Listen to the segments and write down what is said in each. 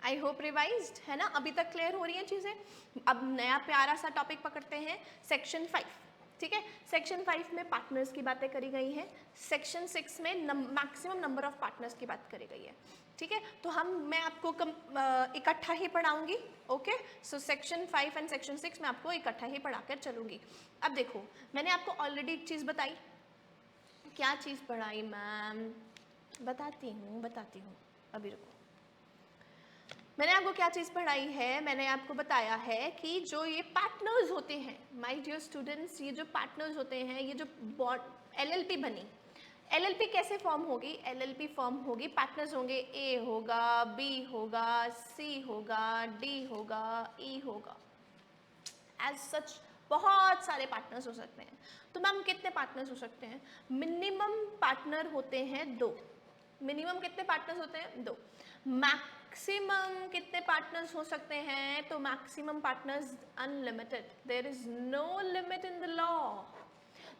I hope revised है ना, अभी तक क्लियर हो रही हैं चीज़ें। अब नया प्यारा सा टॉपिक पकड़ते हैं, सेक्शन 5। ठीक है, सेक्शन 5 में पार्टनर्स की बातें करी गई हैं, सेक्शन 6 में मैक्सिमम नंबर ऑफ पार्टनर्स की बात करी गई है। ठीक है, तो मैं आपको इकट्ठा ही पढ़ाऊंगी। Okay, so section 5 and section 6 मैं आपको इकट्ठा ही पढ़ाकर चलूंगी। अब देखो, मैंने आपको ऑलरेडी एक चीज़ बताई। क्या चीज़ पढ़ाई मैम? बताती हूँ, अभी रुको। मैंने आपको क्या चीज़ पढ़ाई है? मैंने आपको बताया है कि जो ये पार्टनर्स होते हैं, माय डियर स्टूडेंट्स, ये जो पार्टनर्स होते हैं, ये जो एलएलपी बनी, एलएलपी कैसे फॉर्म होगी? एलएलपी फॉर्म होगी, पार्टनर्स होंगे, ए होगा, बी होगा, सी होगा, डी होगा, ई होगा। एज सच बहुत सारे पार्टनर्स हो सकते हैं। तो मैम कितने पार्टनर्स हो सकते हैं? मिनिमम पार्टनर होते हैं 2। मिनिमम कितने पार्टनर्स होते हैं? 2। मैक्सिमम कितने पार्टनर्स हो सकते हैं? तो maximum partners unlimited, there is no limit in the law,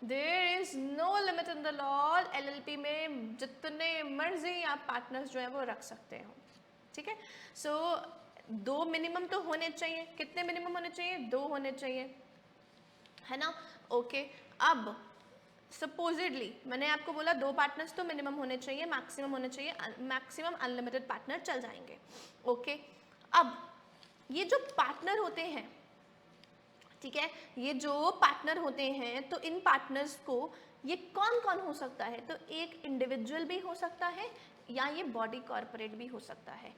there is no limit in the law. LLP में जितने मर्जी आप पार्टनर्स जो है वो रख सकते हो। ठीक है, सो 2 मिनिमम तो होने चाहिए। कितने मिनिमम होने चाहिए? 2 होने चाहिए, है ना। ओके, अब सपोजिडली मैंने आपको बोला 2 पार्टनर्स तो मिनिमम होने चाहिए, मैक्सिमम होने चाहिए, मैक्सिमम अनलिमिटेड पार्टनर चल जाएंगे। ओके, अब ये जो पार्टनर होते हैं, ठीक है, ये जो पार्टनर होते हैं, तो इन पार्टनर्स को ये कौन कौन हो सकता है? तो एक इंडिविजुअल भी हो सकता है, या ये बॉडी कॉर्पोरेट भी हो सकता है।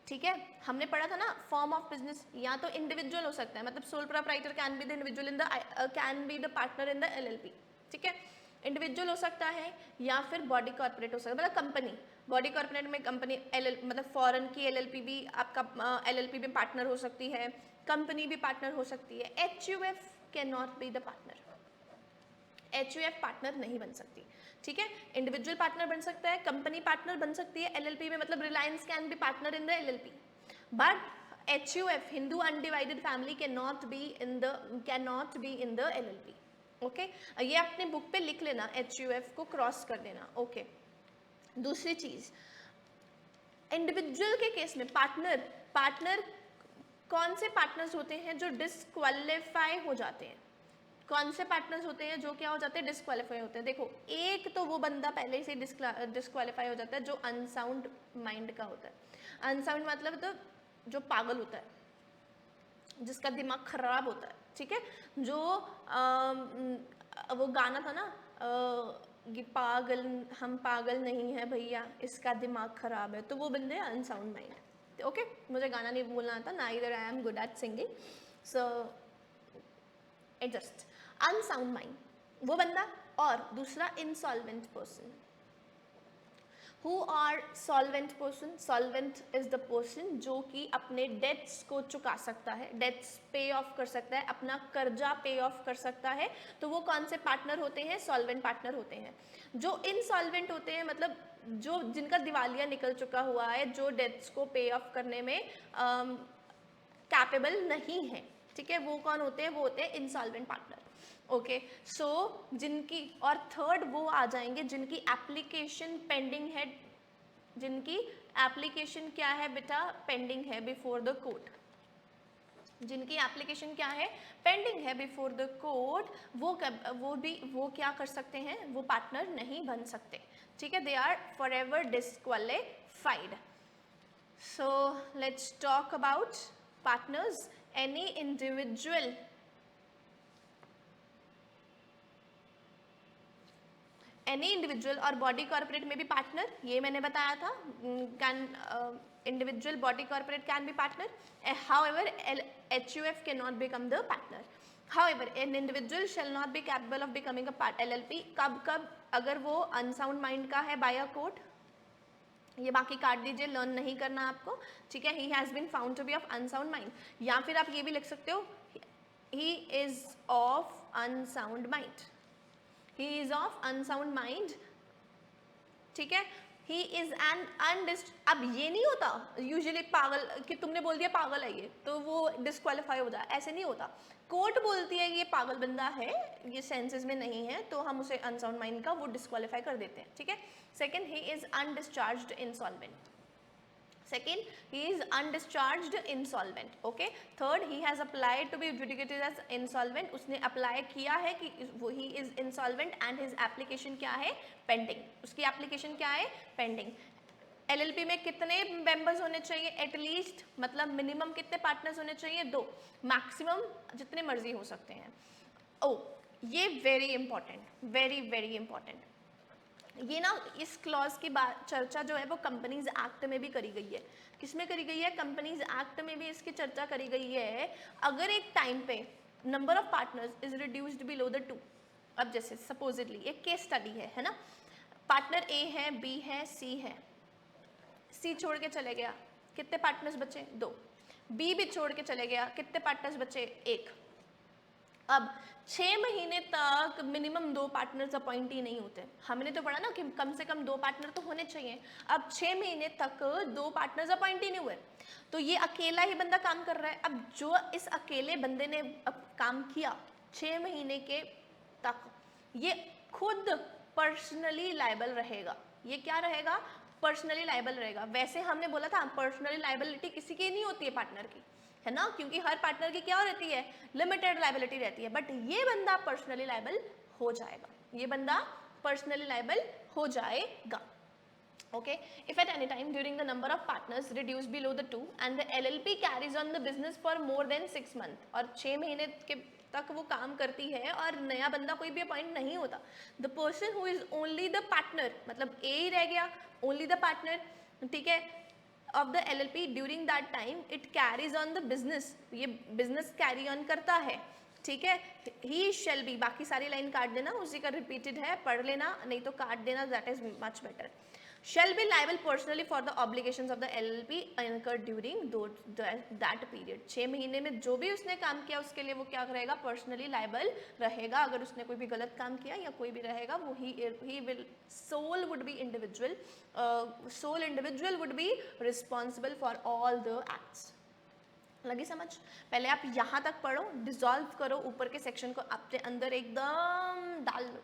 ठीक है, हमने पढ़ा था ना फॉर्म ऑफ बिजनेस, या तो इंडिविजुअल हो सकता है, मतलब sole proprietor can be the individual in the, can be the partner in the LLP. ठीक है, इंडिविजुअल हो सकता है, या फिर बॉडी कॉर्पोरेट हो सकता है, मतलब कंपनी। बॉडी कॉर्पोरेट में कंपनी मतलब फॉरेन की एलएलपी भी आपका एलएलपी में पार्टनर हो सकती है, कंपनी भी पार्टनर हो सकती है। HUF can not be the partner, HUF partner नहीं बन सकती। ठीक है, इंडिविजुअल पार्टनर बन सकता है, कंपनी पार्टनर बन सकती है एलएलपी में, मतलब Reliance can be partner in the LLP, but HUF, Hindu undivided family can not be in the LLP. Okay, ये अपने बुक पे लिख लेना, एचयूएफ को क्रॉस कर देना। ओके, दूसरी चीज, इंडिविजुअल के केस में पार्टनर कौन से पार्टनर्स होते हैं जो डिस्क्वालीफाई हो जाते हैं? कौन से पार्टनर्स होते हैं जो क्या हो जाते हैं? डिस्क्वालीफाई होते हैं। देखो, एक तो वो बंदा पहले से डिस्क्वालीफाई हो जाता है जो अनसाउंड माइंड का होता है। अनसाउंड मतलब तो जो पागल होता है, जिसका दिमाग खराब होता है। ठीक है, जो वो गाना था ना, ये पागल, हम पागल नहीं है भैया, इसका दिमाग खराब है, तो वो बंदे अनसाउंड माइंड। ओके, मुझे गाना नहीं बोलना आता, neither I am good at singing, so adjust. Unsound mind वो बंदा, और दूसरा insolvent person. Who are solvent person? Solvent is the person जो कि अपने डेट्स को चुका सकता है, डेट्स पे ऑफ कर सकता है, अपना कर्जा पे ऑफ कर सकता है। तो वो कौन से पार्टनर होते हैं? सॉल्वेंट पार्टनर होते हैं। जो इनसॉल्वेंट होते हैं, मतलब जो जिनका दिवालिया निकल चुका हुआ है, जो डेट्स को पे ऑफ करने में कैपेबल नहीं है। ठीक है, वो कौन होते हैं? वो होते हैं इंसॉल्वेंट पार्टनर। ओके, सो जिनकी, और थर्ड वो आ जाएंगे जिनकी एप्लीकेशन पेंडिंग है, जिनकी एप्लीकेशन क्या है बेटा? पेंडिंग है बिफोर द कोर्ट। जिनकी एप्लीकेशन क्या है? पेंडिंग है बिफोर द कोर्ट, वो क्या कर सकते हैं? वो पार्टनर नहीं बन सकते। ठीक है, they are forever disqualified. So let's talk about partners. Any individual, any individual और बॉडी कॉर्पोरेट में भी पार्टनर, ये मैंने बताया था, can individual body corporate can be partner. However HUF can not become the partner. However an individual shall not be capable of becoming a LLP. कब? अगर वो अनसाउंड माइंड का है बाय अ कोर्ट। ये बाकी काट दीजिए, लर्न नहीं करना आपको। ठीक है, he has been found to be of unsound mind, या फिर आप ये भी लिख सकते हो, he is of unsound mind, he is of unsound mind। ठीक है, he is an अब ये नहीं होता यूजुअली पागल कि तुमने बोल दिया पागल है ये तो वो डिस्क्वालीफाई हो जाए, ऐसे नहीं होता। कोर्ट बोलती है ये पागल बंदा है, ये सेंसेस में नहीं है, तो हम उसे अनसाउंड माइंड का वो डिस्क्वालीफाई कर देते हैं। ठीक है, second, he is undischarged insolvent। Second, he is undischarged insolvent. Okay. Third, he has applied to be adjudicated as insolvent. उसने apply किया है कि वो he is insolvent and his application क्या है? Pending. उसकी application क्या है? Pending. LLP में कितने मेंबर्स होने चाहिए? एटलीस्ट मतलब मिनिमम कितने पार्टनर्स होने चाहिए? 2. मैक्सिमम जितने मर्जी हो सकते हैं. ओ ये very important, very very important. ये ना इस क्लॉज की बात चर्चा जो है वो कंपनीज एक्ट में भी करी गई है. किसमें करी गई है? कंपनीज एक्ट में भी इसकी चर्चा करी गई है. अगर एक टाइम पे number of partners is reduced below the 2. अब जैसे सपोजिटली एक केस स्टडी है ना, पार्टनर ए है, बी है, सी है. सी छोड़ के चले गया, कितने पार्टनर्स बचे? 2. बी भी छोड़ के चले गया, कितने पार्टनर्स बचे? 1. अब 6 महीने तक मिनिमम 2 पार्टनर्स अपॉइंट ही नहीं होते. हमने तो पढ़ा ना कि कम से कम 2 पार्टनर तो होने चाहिए. अब 6 महीने तक 2 पार्टनर्स अपॉइंट ही नहीं हुए, तो ये अकेला ही बंदा काम कर रहा है. अब जो इस अकेले बंदे ने अब काम किया 6 महीने के तक, ये खुद पर्सनली लायबल रहेगा. ये क्या रहेगा? पर्सनली लायबल रहेगा. वैसे हमने बोला था पर्सनली लायबिलिटी किसी की नहीं होती है, पार्टनर की, है ना, क्योंकि हर पार्टनर की क्या रहती है? लिमिटेड लायबिलिटी रहती है. बट ये बंदा पर्सनली लायबल हो जाएगा. ये बंदा पर्सनली लायबल हो जाएगा. Okay, if at any time during the number of partners reduced below the 2 and the LLP carries on the business for more than 6 months, और 6 महीने के तक वो काम करती है और नया बंदा कोई भी अपॉइंट नहीं होता, the person who is only the partner, मतलब A ही रह गया, only the partner, ठीक है, of the LLP during that time it carries on the business, ये business carry on करता है, ठीक है. he shall be, बाकी सारी लाइन काट देना, उसी का रिपीटेड है, पढ़ लेना, नहीं तो काट देना, that is much better. Shall be liable personally for the obligations of the LLP incurred during that period. 6 महीने में जो भी उसने काम किया उसके लिए वो क्या रहेगा? पर्सनली लायबल रहेगा. अगर उसने कोई भी गलत काम किया या कोई भी रहेगा वो he will sole would be individual, sole individual would be responsible for all the acts. लगी समझ? पहले आप यहाँ तक पढ़ो, डिसॉल्व करो, ऊपर के सेक्शन को अपने अंदर एकदम डाल लो,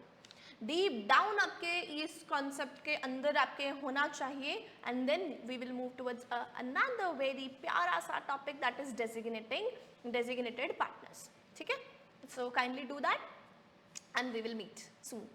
डीप डाउन आपके इस कॉन्सेप्ट के अंदर आपके होना चाहिए. And then we will move towards another very प्यारा सा topic that is designated partners. ठीक है, so kindly do that and we will meet soon.